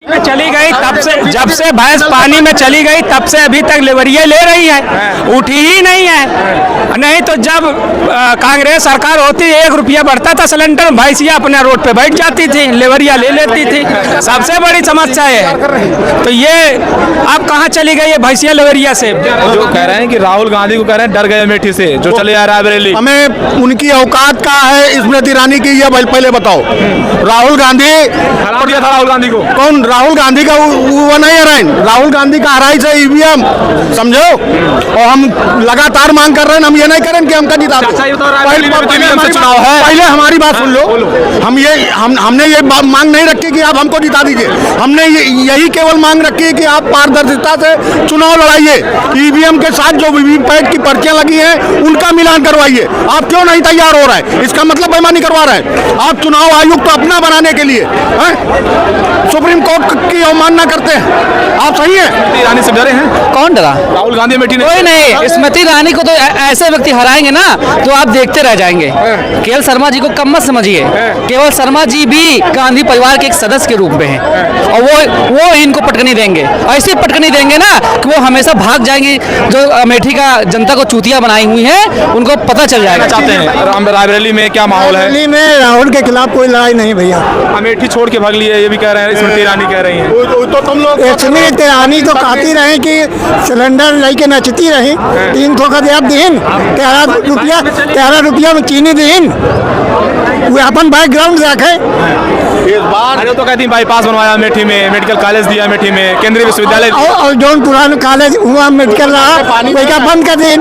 चली गई तब से, जब से भैंस पानी में चली गई तब से अभी तक लेवरिया ले रही है, उठी ही नहीं है। नहीं तो जब कांग्रेस सरकार होती 1 रुपया बढ़ता था सिलेंडर, भैंसिया अपने रोड पे बैठ जाती थी, लेवरिया ले लेती थी। सबसे बड़ी समस्या है। तो ये अब कहाँ चली गई है भैंसिया लेवरिया से? जो कह रहे हैं कि राहुल गांधी को कह रहे हैं डर गए अमेठी से, जो चले आ रहा है रायबरेली। हमें उनकी औकात का है स्मृति ईरानी की, ये पहले बताओ। राहुल गांधी हरा दिया था राहुल गांधी को, कौन? राहुल गांधी का वो नहीं हराए, राहुल गांधी का हराई से ईवीएम, समझो। और हम लगातार मांग कर रहे हैं, हम ये नहीं करें कि हमका जिता दो। पहले हमारी बात सुन लो। हमने ये मांग नहीं रखी कि आप हमको जिता दीजिए। हमने यही केवल मांग रखी है कि आप पारदर्शिता से चुनाव लड़ाइए। ईवीएम के साथ जो वीवीपैट की पर्चियां लगी हैं उनका मिलान करवाइए। आप क्यों नहीं तैयार हो रहा है? इसका मतलब बेईमानी करवा रहे हैं। आप चुनाव आयोग तो अपना बनाने के लिए सुप्रीम कोर्ट की अवमानना करते हैं। आप सही है? ईरानी से डरे हैं? कौन डरा? राहुल गांधी अमेठी कोई नहीं। स्मृति ईरानी को तो ऐसे व्यक्ति हराएंगे ना तो आप देखते रह जाएंगे। केवल शर्मा जी को कम मत समझिए। केवल शर्मा जी भी गांधी परिवार के एक सदस्य के रूप में हैं और वो इनको पटकनी देंगे। ऐसी पटकनी देंगे ना कि वो हमेशा भाग जाएंगे। जो अमेठी का जनता को चूतिया बनाई हुई है उनको पता चल जाएगा। चाहते हैं रायबरेली में क्या माहौल है? दिल्ली में राहुल के खिलाफ कोई लड़ाई नहीं भैया। अमेठी छोड़ के भाग लिए, ये भी कह रहे हैं स्मृति ईरानी कह रही हैं। तो तुम लोग स्मृति ईरानी तो कहती रहे कि सिलेंडर लेके नचती रही। 300 का दिया दिन, 13 रुपया में चीनी दिन। वो अपन बैकग्राउंड रखे। इस बार अरे तो कहती हैं बाईपास बनवाया अमेठी में, मेडिकल कॉलेज दिया अमेठी में, केंद्रीय विश्वविद्यालय। और जो पुराना कॉलेज हुआ मेडिकल रहा वही बंद कर दें।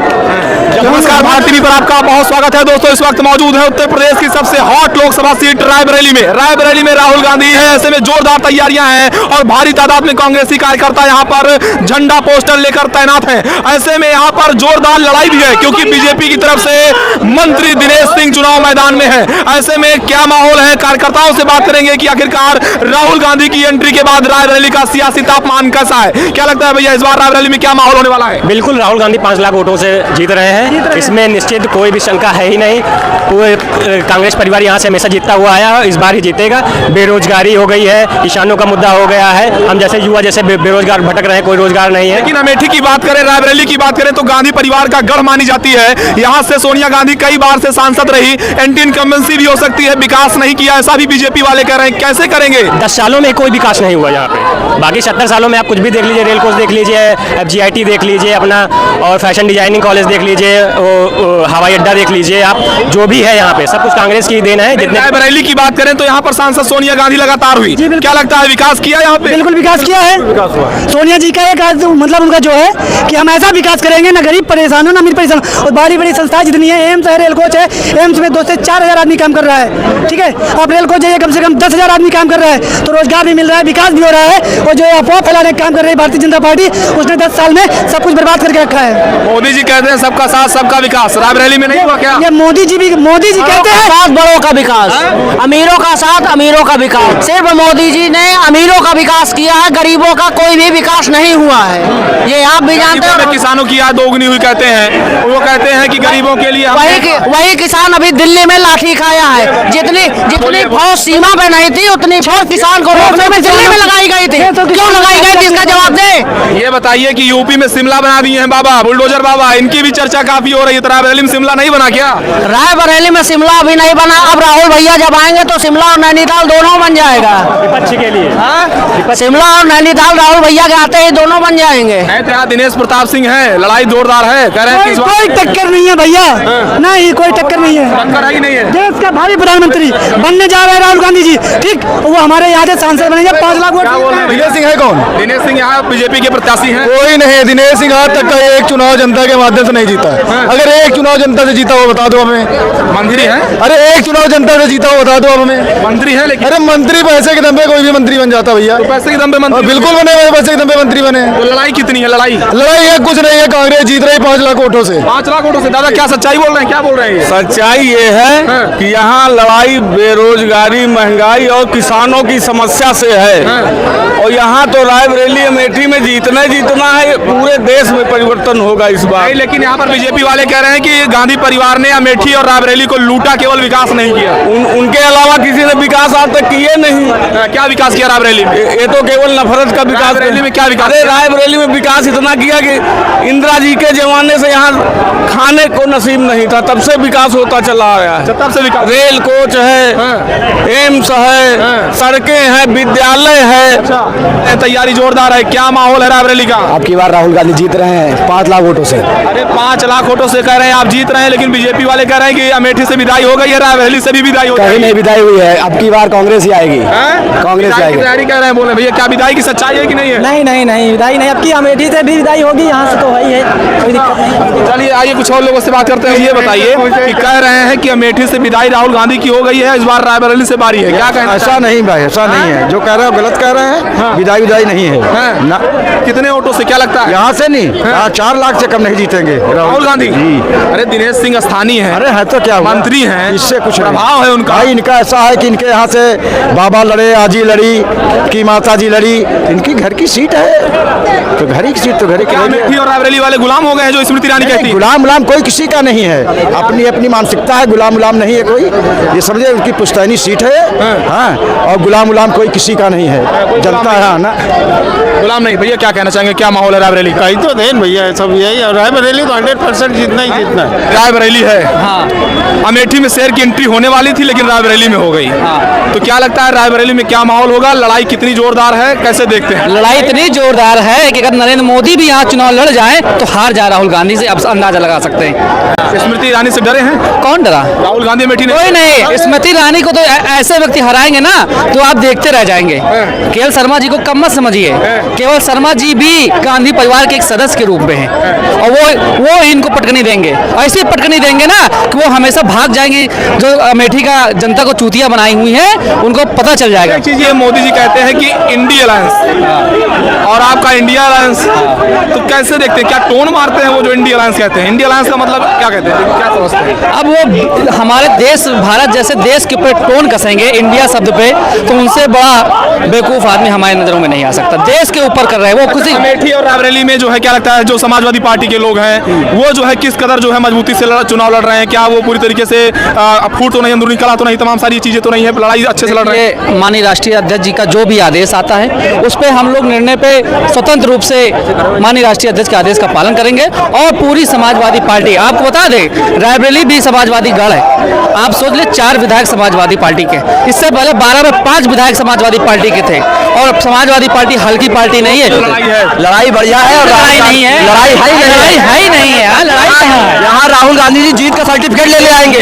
नमस्कार, भारत टीवी पर आपका बहुत स्वागत है दोस्तों। इस वक्त मौजूद है उत्तर प्रदेश की सबसे हॉट लोकसभा सीट रायबरेली में। रायबरेली में राहुल गांधी है, ऐसे में जोरदार तैयारियां हैं और भारी तादाद में कांग्रेसी कार्यकर्ता यहां पर झंडा पोस्टर लेकर तैनात हैं। ऐसे में यहां पर जोरदार लड़ाई भी है क्योंकि बीजेपी की तरफ से मंत्री दिनेश सिंह चुनाव मैदान में है। ऐसे में क्या माहौल है, कार्यकर्ताओं से बात करेंगे कि आखिरकार राहुल गांधी की एंट्री के बाद रायबरेली का सियासी तापमान कैसा है। क्या लगता है भैया इस बार रायबरेली में क्या माहौल होने वाला है? बिल्कुल, राहुल गांधी 5 लाख वोटों से जीत रहे हैं। इसमें निश्चित कोई भी शंका है ही नहीं। पूरे कांग्रेस परिवार यहाँ से हमेशा जीतता हुआ आया है, इस बार ही जीतेगा। बेरोजगारी हो गई है, किसानों का मुद्दा हो गया है। हम जैसे युवा जैसे बेरोजगार भटक रहे हैं, कोई रोजगार नहीं है। लेकिन अमेठी की बात करें, रायबरेली की बात करें तो गांधी परिवार का गढ़ मानी जाती है। यहाँ से सोनिया गांधी कई बार से सांसद रही, एंटी इनकम्बेंसी भी हो सकती है। विकास नहीं किया ऐसा भी बीजेपी वाले कह रहे हैं, कैसे करेंगे? 10 सालों में कोई विकास नहीं हुआ यहाँ पे। बाकी 70 सालों में आप कुछ भी देख लीजिए, रेल कोच देख लीजिए, FGIT देख लीजिए अपना, और फैशन डिजाइनिंग कॉलेज देख लीजिए, हवाई अड्डा देख लीजिए। आप जो भी है यहाँ पे सब कुछ कांग्रेस की देन है। जितने रायबरेली की बात करें तो यहाँ पर सांसद सोनिया गांधी लगातार हुई। क्या लगता है विकास किया यहाँ पे? बिल्कुल विकास किया है। सोनिया जी का एक मतलब उनका जो है कि हम ऐसा विकास करेंगे ना गरीब परेशान हो ना अमीर परेशान। और बड़ी बड़ी संस्थाएं जितनी है, एम्स है, रेल कोच है, एम्स में 2 से 4 हजार आदमी काम कर रहा है। ठीक है, आप रेल कोच जाइए, कम से कम 10 हजार आदमी काम कर रहा है, तो रोजगार भी मिल रहा है, विकास भी हो रहा है। और जो अफवाह फैलाने का काम कर रही है भारतीय जनता पार्टी, उसने 10 साल में सब कुछ बर्बाद करके रखा है। मोदी जी कहते हैं सबका साथ सबका विकास, रायबरेली में नहीं हुआ क्या? ये मोदी जी कहते हैं साथ बड़ों का विकास, अमीरों का साथ अमीरों का विकास। सिर्फ मोदी जी ने अमीरों का विकास किया है, गरीबों का कोई भी विकास नहीं हुआ है। ये आप भी जानते हो। किसानों की आय दोगुनी हुई कहते हैं, वो कहते हैं कि गरीबों के लिए वही किसान अभी दिल्ली में लाठी खाया है। जितनी फौज सीमा पे नहीं थी उतनी फौज किसान को रोकने में दिल्ली में लगाई गई थी। क्यों लगाई गई थी, इसका जवाब दे। ये बताइए कि यूपी में शिमला बना दिए हैं बाबा, बुलडोजर बाबा, इनकी भी चर्चा काफी हो रही है। रायबरेली में शिमला नहीं बना क्या? रायबरेली में शिमला अभी नहीं बना। अब राहुल भैया जब आएंगे तो शिमला और नैनीताल दोनों बन जाएगा। विपक्ष के लिए शिमला और नैनीताल राहुल भैया के आते ही दोनों बन जाएंगे। दिनेश प्रताप सिंह है, लड़ाई जोरदार है, कह रहे हैं कोई टक्कर नहीं है भैया, नहीं कोई टक्कर नहीं है। टक्कर ही नहीं है। देश का भावी प्रधानमंत्री बनने जा रहे हैं राहुल गांधी जी। ठीक, वो हमारे यहाँ से सांसद बनेंगे। 5 लाख वोट। दिनेश सिंह है कौन? दिनेश सिंह यहाँ बीजेपी के प्रत्याशी हैं। कोई नहीं है। दिनेश सिंह आज तक का एक चुनाव जनता के माध्यम से नहीं जीता है। अगर एक चुनाव जनता से जीता हो बता दो हमें। मंत्री है? अरे एक चुनाव जनता से जीता हो बता दो हमें। मंत्री है लेकिन। अरे मंत्री पैसे के दम पे कोई भी मंत्री बन जाता भैया। पैसे के दम पे मंत्री? बिल्कुल बने हुए पैसे के दम पे मंत्री बने। तो लड़ाई कितनी है? लड़ाई है कुछ नहीं है। कांग्रेस जीत रही 5 लाख वोटों से। 5 लाख वोटों से। दादा क्या सच्चाई बोल रहे हैं, क्या बोल रहे हैं? सच्चाई ये है कि यहाँ लड़ाई बेरोजगारी, महंगाई और किसानों की समस्या से है। और यहाँ तो रायबरेली अमेठी में जीतना है, पूरे देश में परिवर्तन होगा इस बार। लेकिन यहाँ पर बीजेपी वाले कह रहे हैं कि गांधी परिवार ने अमेठी और रायबरेली को लूटा, केवल विकास नहीं किया। उनके अलावा किसी ने विकास आज तक किए नहीं। क्या विकास किया रायबरेली में? ये तो केवल नफरत का विकास। रायबरेली में क्या विकास? अरे रायबरेली में विकास इतना किया कि इंदिरा जी के जमाने से यहाँ खाने को नसीब नहीं था, तब से विकास होता चला आया है। तब से विकास, रेल कोच है, एम्स है, सड़कें हैं, विद्यालय है। तैयारी जोरदार है। क्या माहौल है रायबरेली का? अब की बार राहुल गांधी जीत रहे हैं 5 लाख वोटों से। अरे 5 लाख वोटों से कह रहे हैं आप जीत रहे हैं, लेकिन बीजेपी वाले कह रहे हैं कि अमेठी से विदाई हो गई है, रायबरेली से भी विदाई हो कहीं गई। नहीं विदाई हुई है, अब की बार कांग्रेस ही आएगी। कांग्रेस विदाई की आएगी। तैयारी कह रहे हैं। बोले भैया क्या विदाई की सच्चाई है कि नहीं है? नहीं विदाई नहीं, अब की अमेठी से भी विदाई होगी, यहाँ से तो वही है, कोई दिक्कत नहीं। चलिए आइए कुछ और लोगों से बात करते हैं। ये बताइए कि कह रहे हैं कि अमेठी से विदाई राहुल गांधी की हो गई है, इस बार रायबरेली से बारी है, क्या कहना? ऐसा नहीं भाई, ऐसा नहीं है, जो कह रहे हो गलत कह रहे हैं। विदाई नहीं है ना। कितने वोटों से क्या लगता है? यहाँ से नहीं, 4 लाख से कम नहीं जीतेंगे राहुल गांधी। अरे दिनेश सिंह स्थानीय है, अरे है तो क्या हुआ? मंत्री हैं, इससे कुछ प्रभाव है उनका। भाई इनका ऐसा है कि इनके यहाँ से बाबा लड़े, आजी लड़ी, की माता जी लड़ी, इनकी घर की सीट है, तो घर की सीट तो घर की। अमेठी और रायबरेली वाले गुलाम हो गए हैं, जो स्मृति ईरानी कहती है। गुलाम कोई किसी का नहीं है, अपनी अपनी मानसिकता है, गुलाम नहीं है कोई, ये समझे उनकी पुश्तैनी सीट है। हाँ, और गुलाम कोई किसी का नहीं है, जनता है ना। गुलाम नहीं। भैया क्या कहना चाहेंगे, क्या माहौल है रायबरेली का? कहीं तो देन भैया सब यही है, रायबरेली तो 100% जीतना ही जीतना है। रायबरेली है। अमेठी में शेर की एंट्री होने वाली थी, लेकिन रायबरेली में हो गई। तो क्या लगता है रायबरेली में क्या माहौल होगा? लड़ाई कितनी जोरदार है, कैसे देखते हैं? लड़ाई इतनी जोरदार है कि अगर नरेंद्र मोदी भी यहाँ चुनाव लड़ जाए तो हार जाए राहुल गांधी से, अब अंदाजा लगा सकते हैं। स्मृति ईरानी से डरे हैं? कौन डरा? राहुल गांधी अमेठी कोई नहीं। स्मृति ईरानी को तो ऐसे व्यक्ति हराएंगे ना तो आप देखते रह जाएंगे। केवल शर्मा जी को कम मत समझिए, केवल शर्मा जी भी गांधी परिवार के एक सदस्य के रूप में हैं, और वो इनको पटकनी देंगे, ऐसी पटकनी देंगे ना कि वो हमेशा भाग जाएंगे। जो अमेठी का जनता को चूतिया बनाई हुई है उनको पता चल जाएगा। एक चीज ये मोदी जी कहते हैं कि इंडिया अलायंस, और आपका इंडिया अलायंस, तो कैसे देखते हैं? क्या टोन मारते हैं वो जो इंडिया अलायंस कहते हैं? इंडिया अलायंस का मतलब क्या कहते हैं, क्या समझते हैं? अब वो हमारे देश भारत जैसे देश के ऊपर टोन कसेंगे इंडिया शब्द पे, तो उनसे बड़ा बेवकूफ आदमी हमारी नजरों में नहीं आ सकता। देश के ऊपर कर रहे हैं वो खुद ही। अमेठी और रायबरेली में जो है क्या लगता है, जो समाजवादी पार्टी के लोग हैं वो जो है किस कदर जो है मजबूती से चुनाव लड़ रहे हैं? क्या वो पूरी तरीके से फूट तो नहीं, अंदरूनी कला तो नहीं, तमाम सारी चीजें तो नहीं है, लड़ाई अच्छे से लड़ रहे हैं? माननीय राष्ट्रीय अध्यक्ष जी का जो भी आदेश आता है उस पे हम लोग निर्णय पे स्वतंत्र रूप से माननीय राष्ट्रीय अध्यक्ष के आदेश का पालन करेंगे। और पूरी समाजवादी पार्टी, आपको बता दें रायबरेली भी समाजवादी गढ़ है। आप सोच ले 4 विधायक समाजवादी पार्टी के, इससे पहले 12 में 5 विधायक समाजवादी पार्टी के थे। और समाजवादी पार्टी हल्की पार्टी नहीं है, लड़ाई बढ़िया है और लड़ाई नहीं है, लड़ाई है ही नहीं है। लड़ाई कहाँ है? यहाँ राहुल गांधी जी जीत का सर्टिफिकेट ले आएंगे।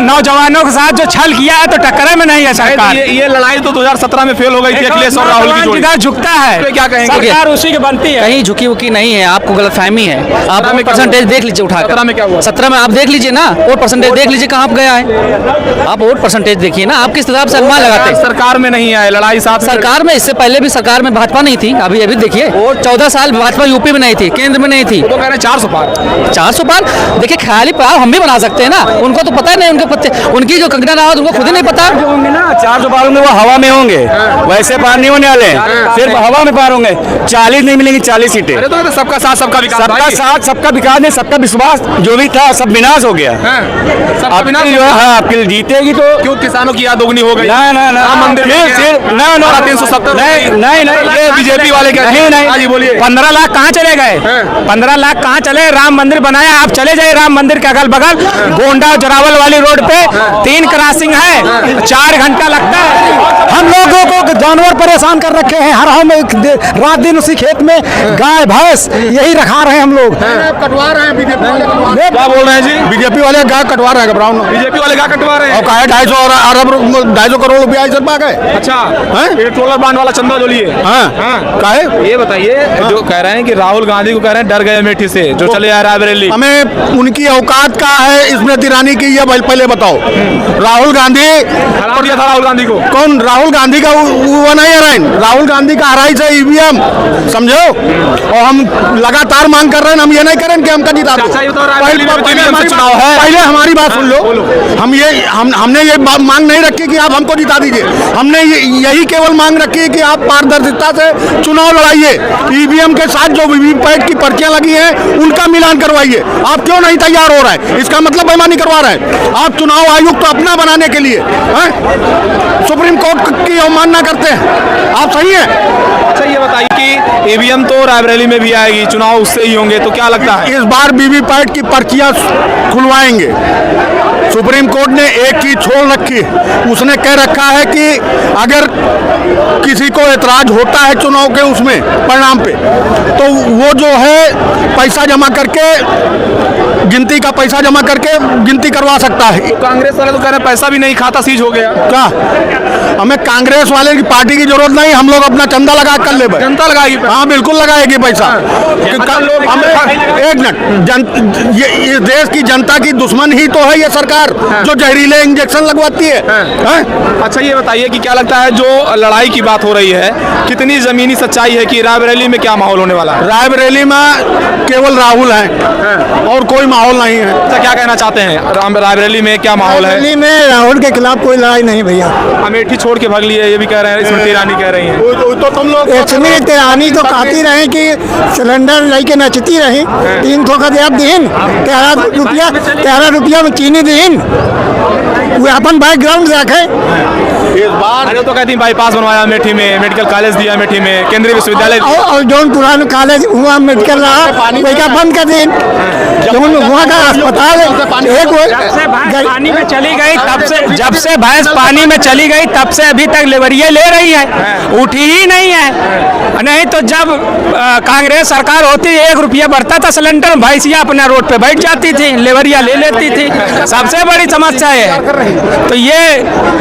नौजवानों के साथ जो छल किया है तो टक्कर में नहीं है सरकार। ये लड़ाई तो 2017 में फेल हो गई थी, अखिलेश और राहुल की जोड़ी। झुकता है, क्या कहेंगे? सरकार उसी की बनती है। कहीं झुकी उकी नहीं है, आपको गलतफहमी है। आप में क्या परसेंटेज देख लीजिए उठाकर। 17 में क्या हुआ? 17 में आप देख लीजिए ना, वोट परसेंटेज देख लीजिए कहाँ गया है। आप वोट परसेंटेज देखिए ना, आप किस हिसाब से अनुमान लगाते हैं? सरकार में नहीं आए, लड़ाई साथ सरकार में, इससे पहले भी सरकार में भाजपा नहीं थी। अभी देखिए 14 साल भाजपा यूपी में नहीं थी, केंद्र में नहीं थी। वो कह रहे हैं 400 पार। 400 पार देखिए, ख्याली पार हम भी बना सकते हैं ना, उनको तो पता ही नहीं। उनकी जो कंगना रावत उनको खुद ही नहीं पता। 400 पार होंगे, वो हवा में होंगे, वैसे पार नहीं होने वाले, सिर्फ हवा में पार होंगे। 40 नहीं मिलेंगी, 40 सीटें। अरे तो सबका साथ सबका विकास, सबका साथ सबका विकास नहीं, सबका विश्वास जो भी था सब विनाश हो गया। आपकी जो है, हाँ, आपकी जीतेगी तो क्यों किसानों की याद दोगुनी हो गई? ना राम मंदिर ना 370 नहीं बीजेपी वाले नहीं बोलिए 15 लाख कहाँ चले गए? 15 लाख कहाँ चले? राम मंदिर बनाया, आप चले जाइए राम मंदिर के अगल बगल गोंडा जोरावल वाली रोड पे 3 क्रॉसिंग है, 4 घंटा लगता है। हम लोगों को जानवर परेशान कर रखे हैं, हर हम रात दिन उसी खेत में गाय भैंस यही रखा रहे हैं हम लोग। कटवा रहे हैं बीजेपी वाले। क्या बोल रहे हैं जी? बीजेपी वाले गाय कटवा रहे हैं, घबराओ ना। बीजेपी वाले क्या कटवा रहे हैं? और कहा 250 करोड़ रुपया इस पा गए। अच्छा, पेट्रोलर बांध वाला चंदा जो लिए। काहे? ये बताइए, जो कह रहे हैं कि राहुल गांधी को कह रहे हैं डर गए अमेठी से, जो चले आ रायबरेली। हमें उनकी औकात का है स्मृति ईरानी की, ये पहले बताओ। राहुल गांधी हरा दिया था राहुल गांधी को। कौन? राहुल गांधी का वो नहीं हराए, राहुल गांधी का हराई से ईवीएम, समझो। और हम लगातार मांग कर रहे हैं, हम ये नहीं करें कि हमका जिता दो। चुनाव है, पहले हमारी बात सुन लो। हमने ये मांग नहीं रखी कि आप हमको जिता दीजिए। हमने यही केवल मांग रखी कि आप पारदर्शिता से चुनाव लड़ाइए, ईवीएम के साथ जो वीवीपैट की पर्चियां लगी हैं उनका मिलान करवाइए। आप क्यों नहीं तैयार हो रहा है? इसका मतलब बेईमानी करवा रहा है। आप चुनाव आयुक्त तो अपना बनाने के लिए सुप्रीम कोर्ट की अवमानना करते हैं। आप सही है? अच्छा ये बताइए कि ईवीएम तो रायबरेली में भी आएगी, चुनाव उससे ही होंगे, तो क्या लगता है? इस बार वीवीपैट की पर्चियां खुलवाएंगे। सुप्रीम कोर्ट ने एक चीज छोड़ रखी है, उसने कह रखा है कि अगर किसी को एतराज होता है चुनाव के उसमें परिणाम पे, तो वो जो है पैसा जमा करके, गिनती का पैसा जमा करके गिनती करवा सकता है। कांग्रेस वाले तो कह रहे हैं पैसा भी नहीं, खाता सीज हो गया। क्या हमें कांग्रेस वाले की पार्टी की जरूरत नहीं, हम लोग अपना चंदा लगा कर ले। जनता लगाएगी? हाँ बिल्कुल लगाएगी पैसा। एक मिनट, ये इस देश की जनता की दुश्मन ही तो है ये सरकार, जो जहरीले इंजेक्शन लगवाती है। अच्छा ये बताइए कि क्या लगता है, जो लड़ाई की बात हो रही है, कितनी जमीनी सच्चाई है कि रायबरेली में क्या माहौल होने वाला है? रायबरेली में केवल राहुल हैं और कोई माहौल नहीं है। अच्छा क्या कहना चाहते हैं, रायबरेली में क्या माहौल है? दिल्ली में राहुल के खिलाफ कोई लड़ाई नहीं भैया। अमेठी छोड़ के भाग लिए, ये भी कह रहे हैं, स्मृति ईरानी कह रही हैं। तो तुम लोग स्मृति ईरानी तो कहती रहे कि सिलेंडर लेके नचती रही, 300 का जवाब दीन, 13 रुपया में चीनी दीन, वो अपन बैकग्राउंड रखे। इस बार अरे तो कहती बाईपास बनवाया अमेठी में, मेडिकल कॉलेज दिया अमेठी में, केंद्रीय विश्वविद्यालय। और जो पुराना कॉलेज हुआ मेडिकल रहा वही का बंद कर दें, वहाँ का अस्पताल पानी में चली गई तब से, जब से भैंस पानी में चली गई तब से अभी तक लेवरिया ले रही है, उठी ही नहीं है। नहीं तो जब कांग्रेस सरकार होती 1 रुपया बढ़ता था सिलेंडर, भैंसिया अपना रोड पे बैठ जाती थी, लेवरिया ले लेती थी। सबसे बड़ी समस्या है। तो ये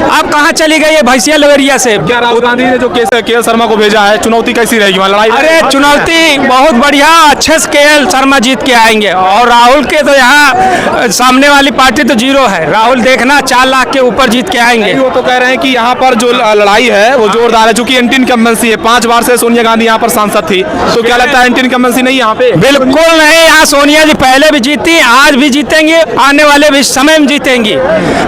अब कहाँ चली गई है भैंसिया लेवरिया से? क्या राहुल गांधी ने जो के शर्मा को भेजा है, चुनौती कैसी रहेगी वहाँ लड़ाई? अरे चुनौती बहुत बढ़िया, अच्छे से के शर्मा जीत के आएंगे। और राहुल के तो यहाँ सामने वाली पार्टी तो जीरो है। राहुल देखना 4 लाख के ऊपर जीत के आएंगे। वो तो कह रहे हैं कि यहाँ पर जो लड़ाई है वो जोरदार है, चूंकि एंटी इनकम्बेंसी है। 5 बार से सोनिया गांधी यहाँ पर सांसद थी, तो क्या लगता है एंटी इनकम्बेंसी नहीं यहाँ पे? बिल्कुल नहीं, यहाँ सोनिया जी पहले भी जीती, आज भी जीतेंगी, आने वाले भी समय में जीतेंगी।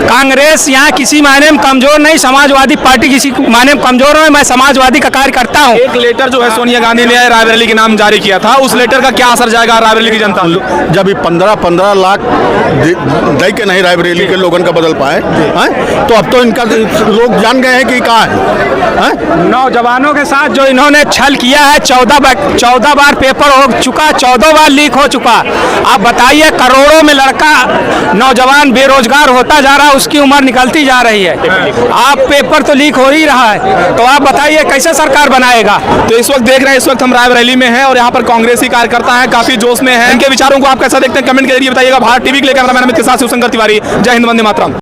कांग्रेस यहाँ किसी मायने में कमजोर नहीं, समाजवादी पार्टी किसी मायने में कमजोर है। मैं समाजवादी का कार्य करता हूँ। एक लेटर जो है सोनिया गांधी ने रायबरेली के नाम जारी किया था, उस लेटर का क्या असर जाएगा रायबरेली की जनता? जब 15 लाख दे के नहीं रायबरेली के लोगों का बदल पाए हैं, तो अब तो इनका लोग जान गए हैं कि कहाँ है। नौजवानों के साथ जो इन्होंने छल किया है, 14 बार पेपर हो चुका, 14 बार लीक हो चुका। आप बताइए, करोड़ों में लड़का नौजवान बेरोजगार होता जा रहा है, उसकी उम्र निकलती जा रही है। आप पेपर तो लीक हो ही रहा है, तो आप बताइए कैसे सरकार बनाएगा? तो इस वक्त देख रहे हैं, इस वक्त हम रायबरेली में हैं और यहाँ पर कांग्रेसी कार्यकर्ता हैं, काफी जोश में हैं। इनके विचारों को आप कैसा देखते हैं, कमेंट के जरिए बताइएगा। भारत टीवी के लिए कैमरामैन अमित के साथ शिवशंकर तिवारी। जय हिंद, वंदे मातरम।